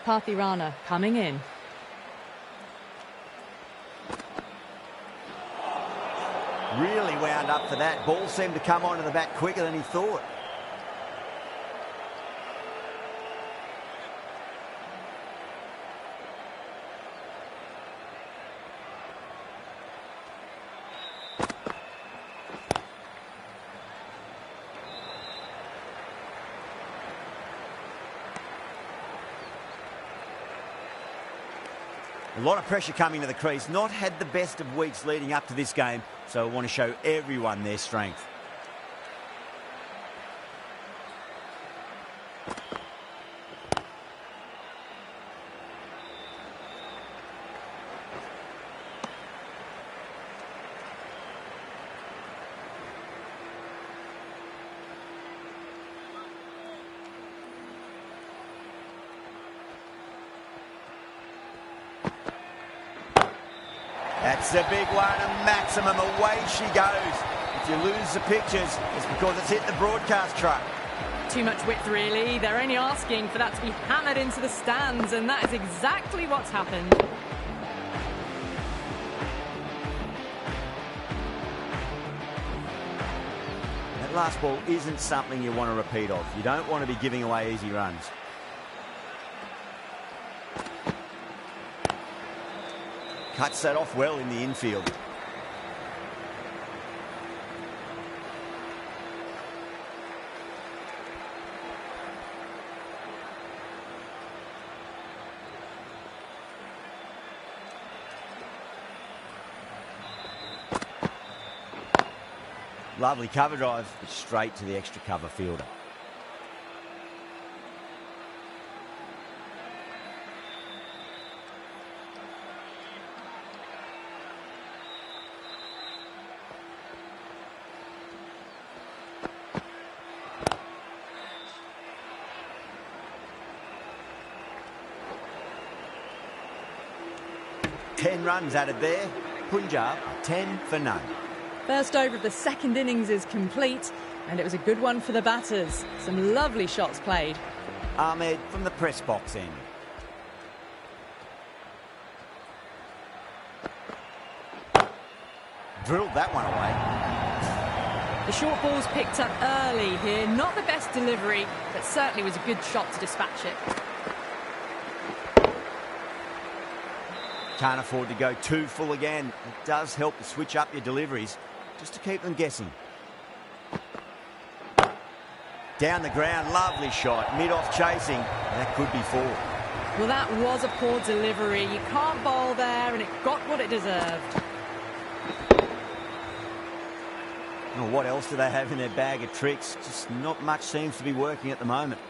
Pathirana coming in. Really wound up for that. Ball seemed to come onto the bat quicker than he thought. A lot of pressure coming to the crease. Not had the best of weeks leading up to this game, so I want to show everyone their strength. That's a big one, a maximum. Away she goes. If you lose the pictures, it's because it's hit the broadcast truck. Too much width, really. They're only asking for that to be hammered into the stands, and that is exactly what's happened. That last ball isn't something you want to repeat of. You don't want to be giving away easy runs. Cuts that off well in the infield. Lovely cover drive, but straight to the extra cover fielder. Ten runs added there. Punjab 10 for none. First over of the second innings is complete, and it was a good one for the batters. Some lovely shots played. Ahmed from the press box end. Drilled that one away. The short ball's picked up early here. Not the best delivery, but certainly was a good shot to dispatch it. Can't afford to go too full again. It does help to switch up your deliveries, just to keep them guessing. Down the ground, lovely shot. Mid-off chasing. That could be four. Well, that was a poor delivery. You can't bowl there, and it got what it deserved. Well, what else do they have in their bag of tricks? Just not much seems to be working at the moment.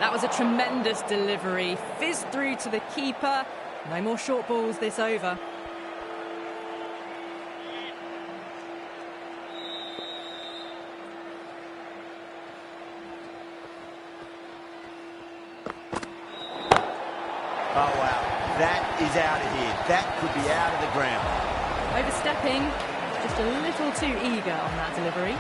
That was a tremendous delivery. Fizzed through to the keeper. No more short balls this over. Oh, wow. That is out of here. That could be out of the ground. Overstepping. Just a little too eager on that delivery.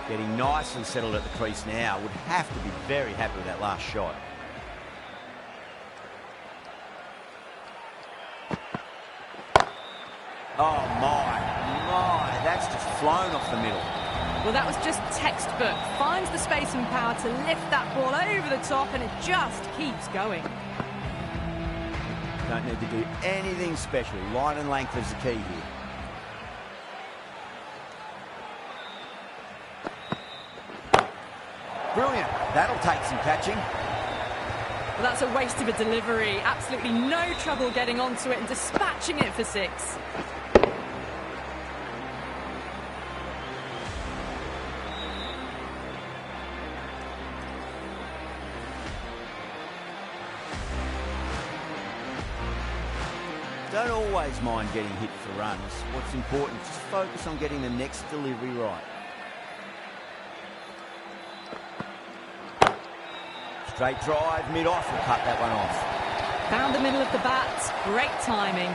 Getting nicely settled at the crease now. Would have to be very happy with that last shot. Oh, my. That's just flown off the middle. Well, that was just textbook. Finds the space and power to lift that ball over the top, and it just keeps going. Don't need to do anything special. Line and length is the key here. Brilliant. That'll take some catching. Well, that's a waste of a delivery. Absolutely no trouble getting onto it and dispatching it for six. Don't always mind getting hit for runs. What's important is just focus on getting the next delivery right. Straight drive, mid-off, will cut that one off. Found the middle of the bat. Great timing.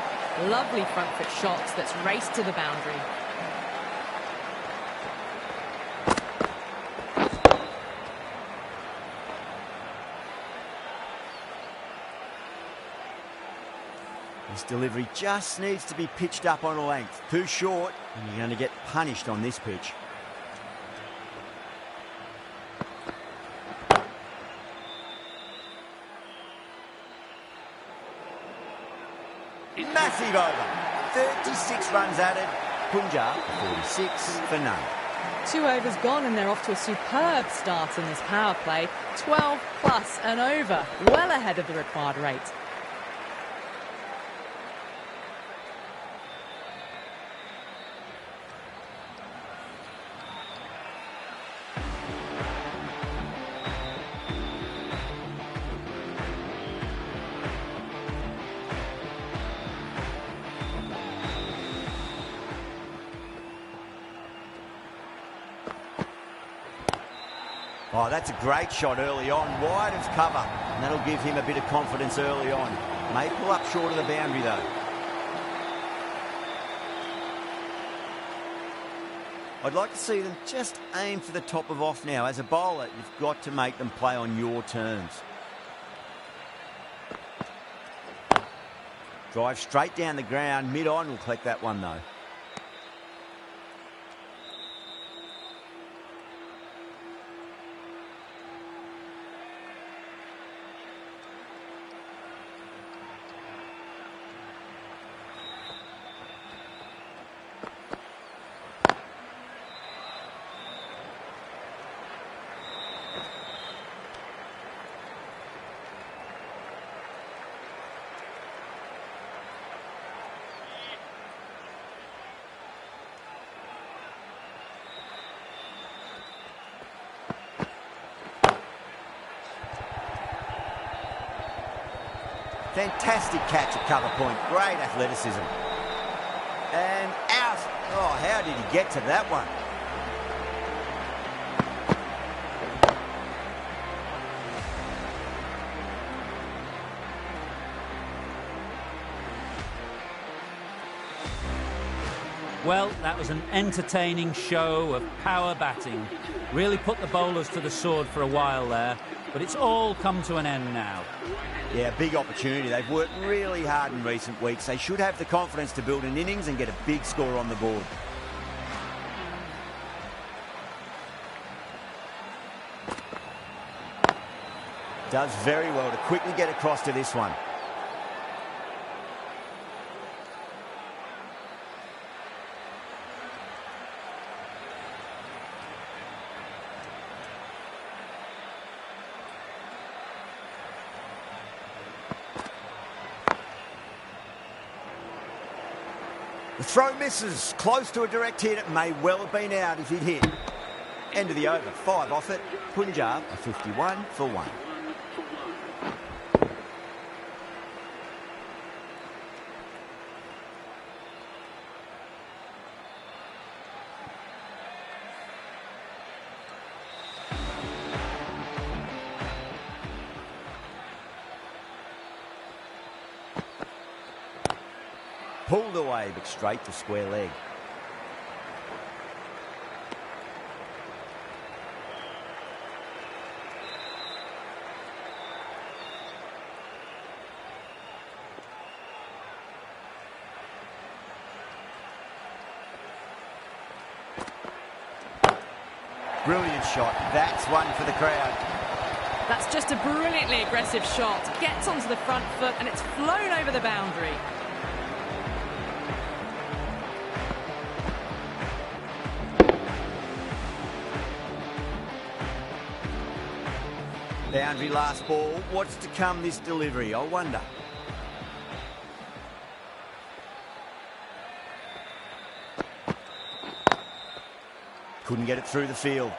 Lovely front foot shots that's raced to the boundary. This delivery just needs to be pitched up on a length. Too short, and you're going to get punished on this pitch. Massive over. 36 runs added. Punjab 46 for none. 2 overs gone and they're off to a superb start in this power play. 12 plus and over, well ahead of the required rate. Oh, that's a great shot early on, wide of cover, and that'll give him a bit of confidence early on. May pull up short of the boundary though. I'd like to see them just aim for the top of off now. As a bowler, you've got to make them play on your terms. Drive straight down the ground, mid-on will collect that one though. Fantastic catch at cover point. Great athleticism. And out. Oh, how did he get to that one? Well, that was an entertaining show of power batting. Really put the bowlers to the sword for a while there, but it's all come to an end now. Yeah, big opportunity. They've worked really hard in recent weeks. They should have the confidence to build an innings and get a big score on the board. Does very well to quickly get across to this one. The throw misses, close to a direct hit. It may well have been out if he'd hit. End of the over, 5 off it. Punjab are 51 for 1. Pulled away, but straight to square leg. Brilliant shot. That's one for the crowd. That's just a brilliantly aggressive shot. Gets onto the front foot and it's flown over the boundary. Boundary last ball. What's to come this delivery, I wonder. Couldn't get it through the field.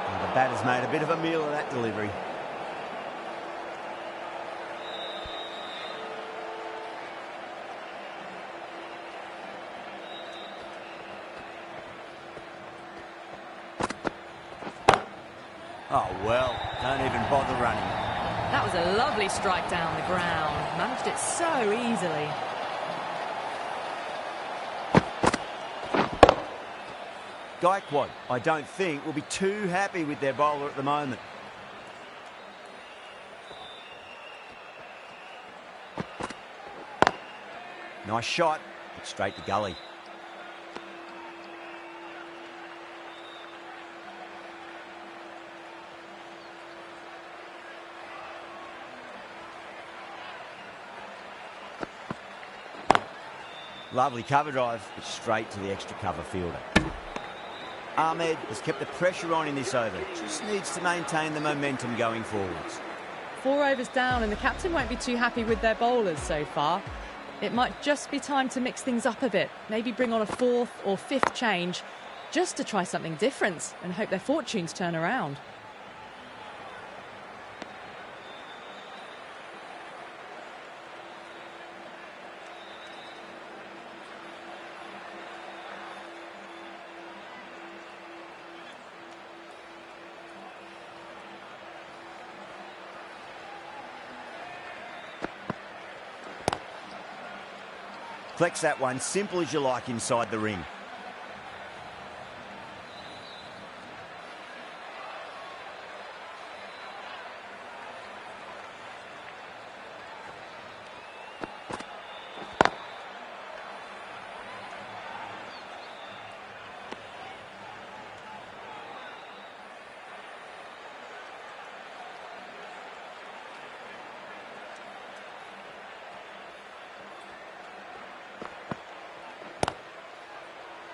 And the batter's made a bit of a meal of that delivery. Oh, well, don't even bother running. That was a lovely strike down the ground. Managed it so easily. Gaikwad, I don't think, will be too happy with their bowler at the moment. Nice shot, but straight to gully. Lovely cover drive, but straight to the extra cover fielder. Ahmed has kept the pressure on in this over. Just needs to maintain the momentum going forwards. 4 overs down and the captain won't be too happy with their bowlers so far. It might just be time to mix things up a bit. Maybe bring on a 4th or 5th change just to try something different and hope their fortunes turn around. Flex that one, simple as you like inside the ring.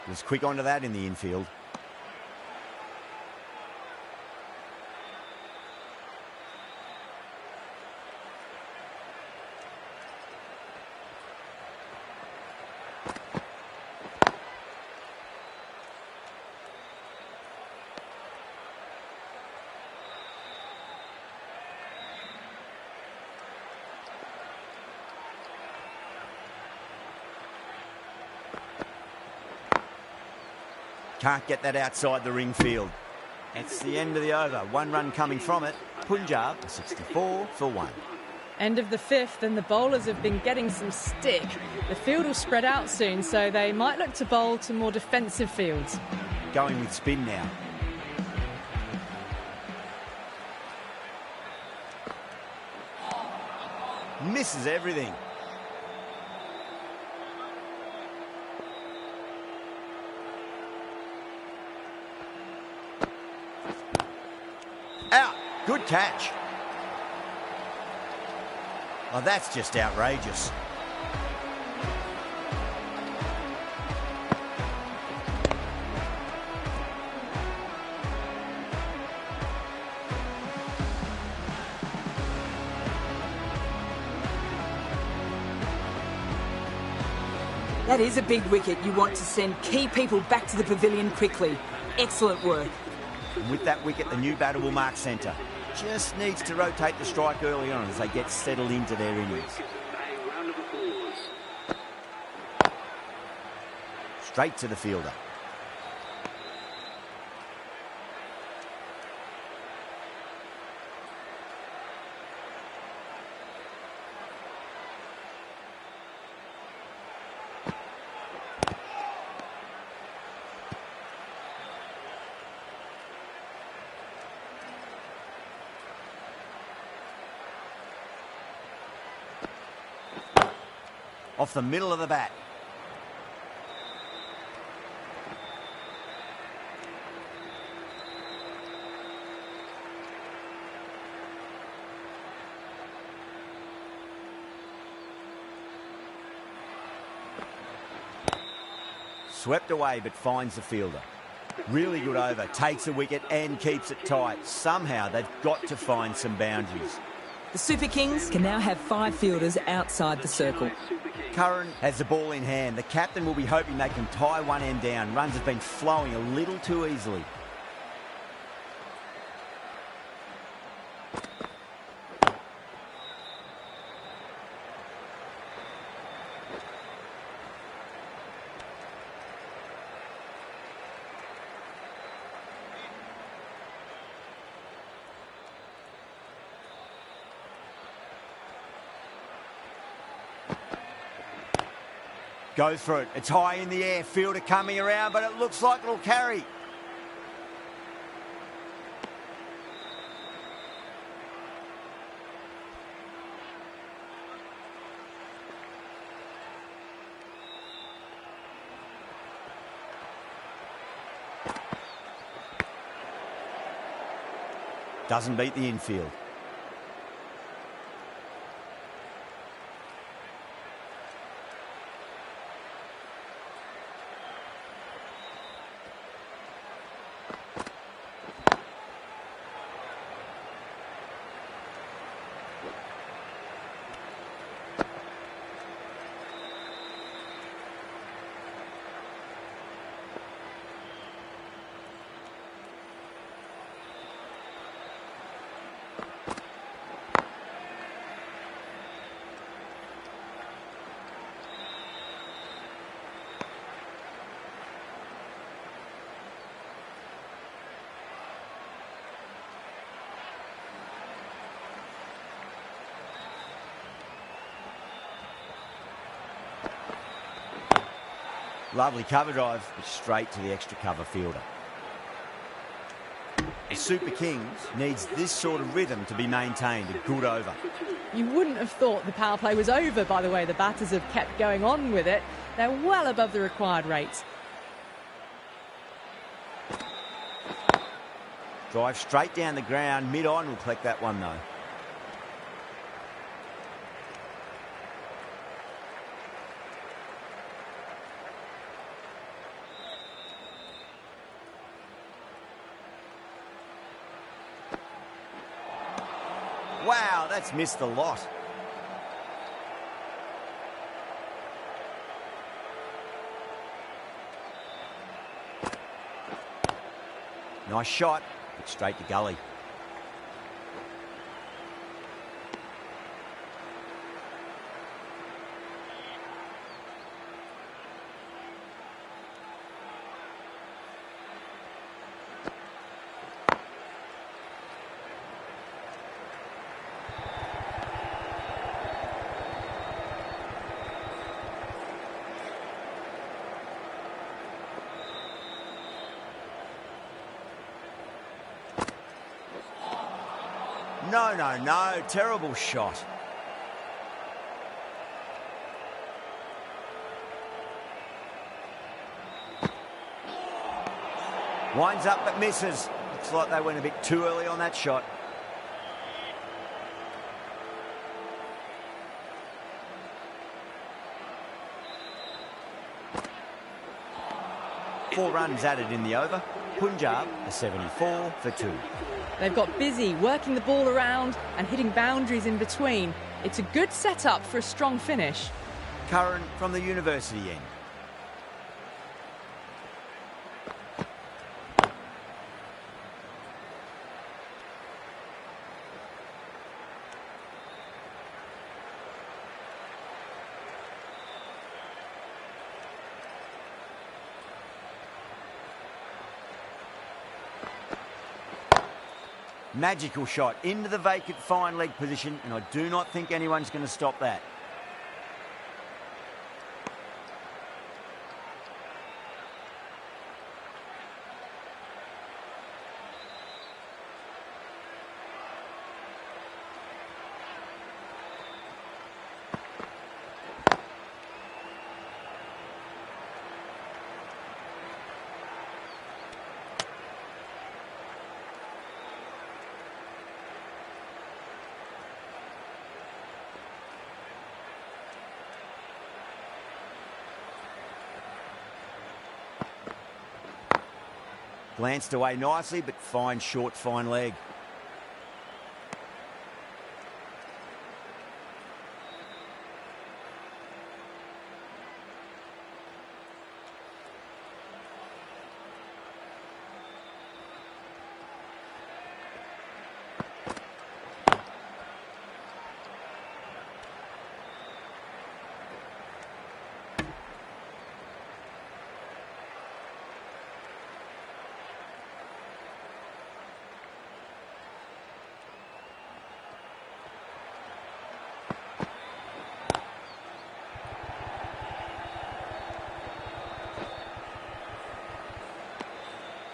Was quick onto that in the infield. Can't get that outside the ring field. It's the end of the over. 1 run coming from it. Punjab 64 for 1. End of the 5th and the bowlers have been getting some stick. The field will spread out soon, so they might look to bowl to more defensive fields. Going with spin now. Misses everything. Out. Good catch. Oh, that's just outrageous. That is a big wicket. You want to send key people back to the pavilion quickly. Excellent work. And with that wicket, the new batter will mark centre. Just needs to rotate the strike early on as they get settled into their innings. Straight to the fielder. Off the middle of the bat. Swept away but finds the fielder. Really good over, takes a wicket and keeps it tight. Somehow they've got to find some boundaries. The Super Kings can now have 5 fielders outside the circle. Curran has the ball in hand. The captain will be hoping they can tie one end down. Runs have been flowing a little too easily. Goes for it. It's high in the air. Fielder coming around, but it looks like it'll carry. Doesn't beat the infield. Lovely cover drive, but straight to the extra cover fielder. The Super Kings needs this sort of rhythm to be maintained. A good over. You wouldn't have thought the power play was over by the way the batters have kept going on with it. They're well above the required rates. Drive straight down the ground. Mid-on will collect that one though. Wow, that's missed a lot. Nice shot, but straight to gully. No, terrible shot. Winds up but misses. Looks like they went a bit too early on that shot. Four runs added in the over. Punjab are 74 for 2. They've got busy working the ball around and hitting boundaries in between. It's a good setup for a strong finish. Curran from the university end. Magical shot into the vacant fine leg position, and I do not think anyone's going to stop that. Glanced away nicely, but fine, short, fine leg.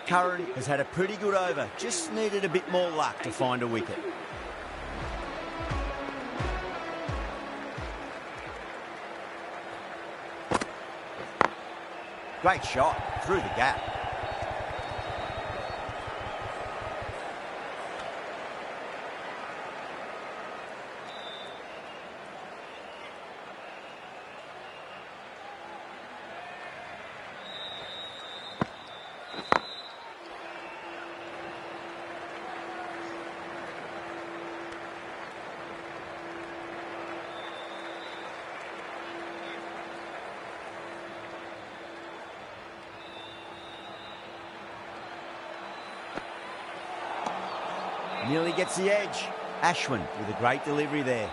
Curran has had a pretty good over, just needed a bit more luck to find a wicket. Great shot, through the gap. Nearly gets the edge. Ashwin with a great delivery there.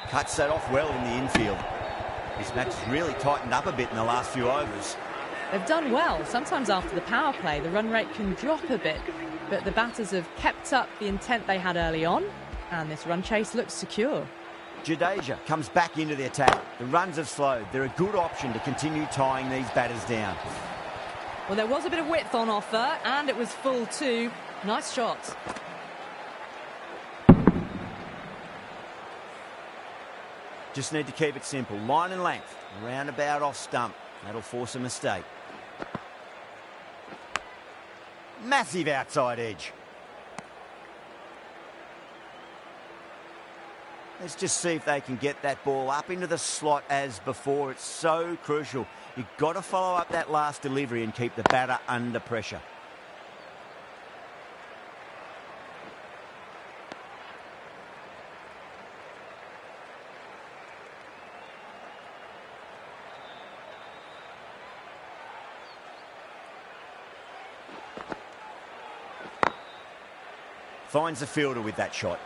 Cuts that off well in the infield. This match has really tightened up a bit in the last few overs. They've done well. Sometimes after the power play, the run rate can drop a bit, but the batters have kept up the intent they had early on, and this run chase looks secure. Jadeja comes back into the attack. The runs have slowed. They're a good option to continue tying these batters down. Well, there was a bit of width on offer, and it was full too. Nice shot. Just need to keep it simple. Line and length. Roundabout off stump. That'll force a mistake. Massive outside edge. Let's just see if they can get that ball up into the slot as before. It's so crucial. You've got to follow up that last delivery and keep the batter under pressure. Finds the fielder with that shot.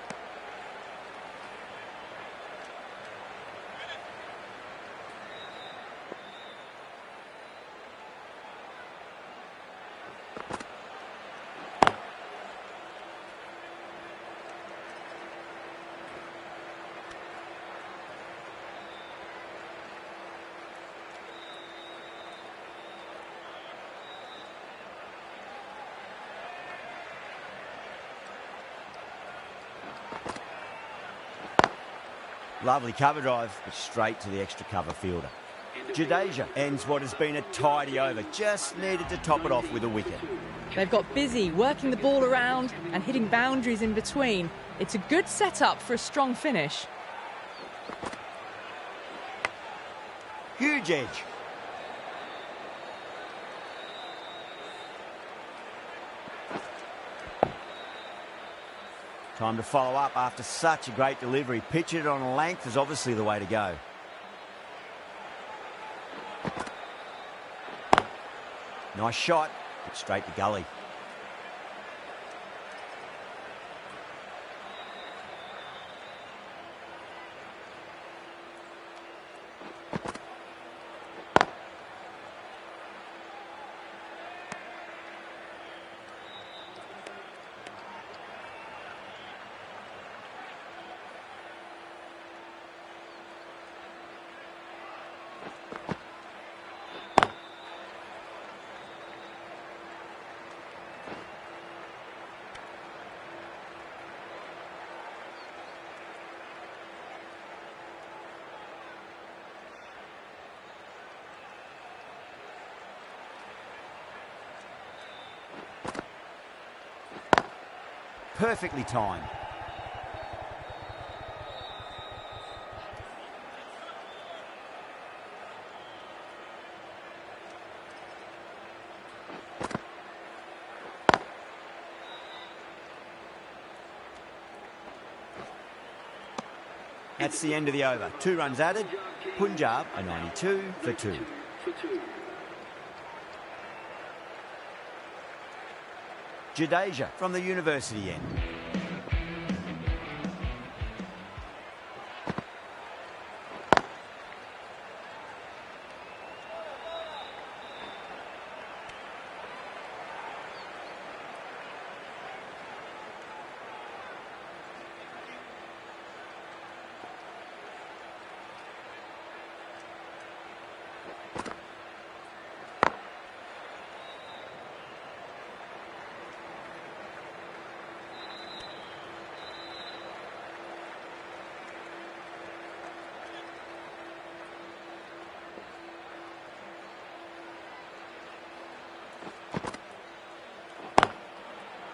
Lovely cover drive, but straight to the extra cover fielder. Jadeja ends what has been a tidy over. Just needed to top it off with a wicket. They've got busy working the ball around and hitting boundaries in between. It's a good setup for a strong finish. Huge edge. Time to follow up after such a great delivery. Pitch it on a length is obviously the way to go. Nice shot, but straight to gully. Perfectly timed. That's the end of the over. 2 runs added. Punjab a 92 for 2. Jadeja from the university end.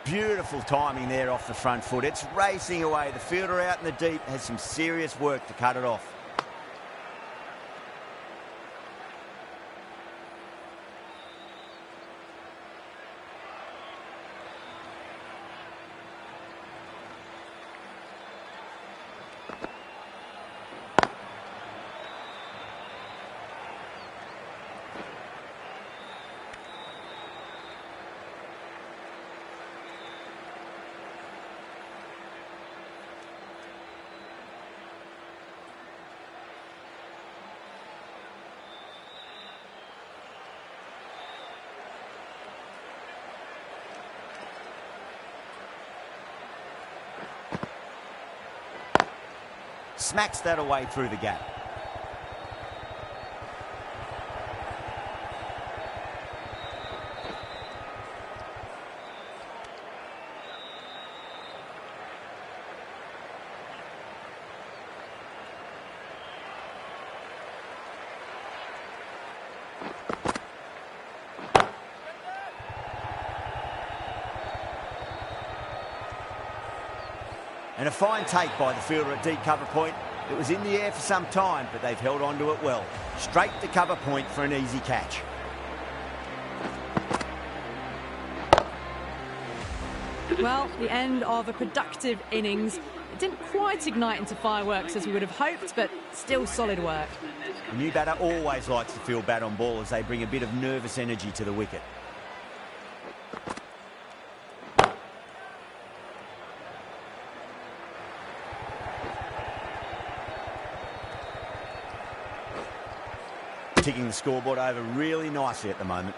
Beautiful timing there off the front foot. It's racing away. The fielder out in the deep has some serious work to cut it off. Smacks that away through the gap. And a fine take by the fielder at deep cover point. It was in the air for some time, but they've held on to it well. Straight to cover point for an easy catch. Well, the end of a productive innings. It didn't quite ignite into fireworks as we would have hoped, but still solid work. The new batter always likes to field bat on ball as they bring a bit of nervous energy to the wicket. Ticking the scoreboard over really nicely at the moment.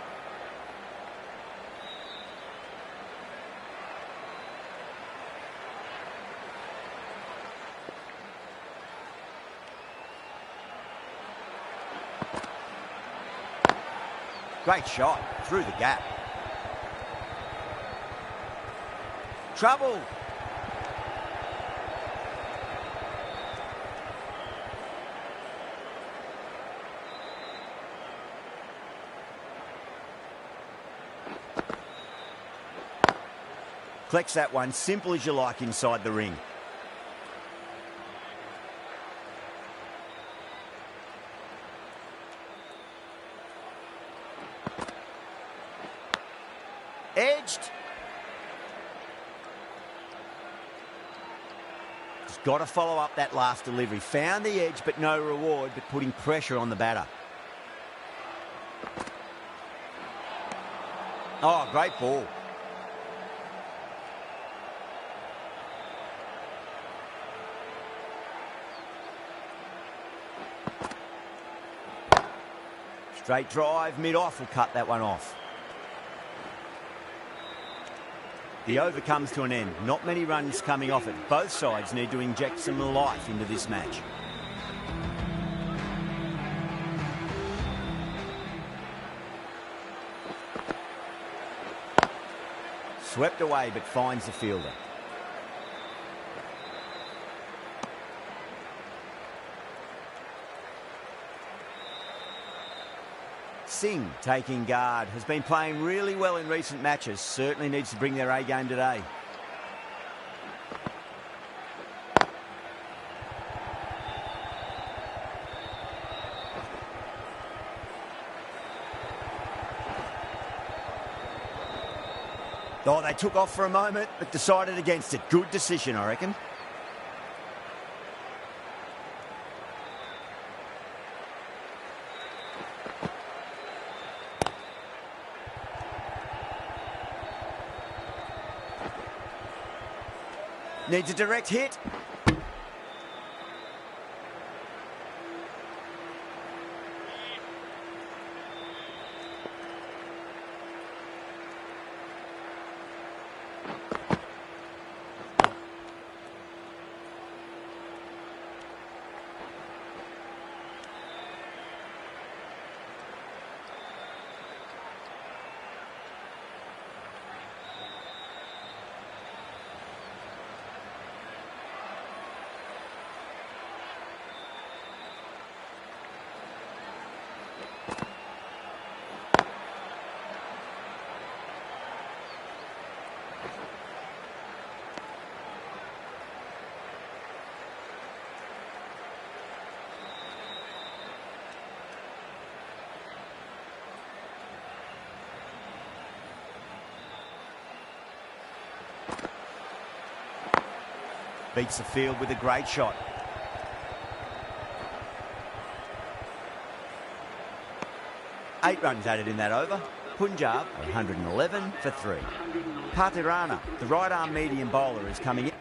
Great shot through the gap. Trouble. Collects that one, simple as you like, inside the ring. Edged. Just got to follow up that last delivery. Found the edge, but no reward, but putting pressure on the batter. Oh, great ball. Straight drive, mid-off will cut that one off. The over comes to an end. Not many runs coming off it. Both sides need to inject some life into this match. Swept away, but finds the fielder. Singh taking guard. Has been playing really well in recent matches. Certainly needs to bring their A game today. Oh, they took off for a moment, but decided against it. Good decision, I reckon. Needs a direct hit. Beats the field with a great shot. Eight runs added in that over. Punjab 111 for 3. Patirana, the right-arm medium bowler, is coming in.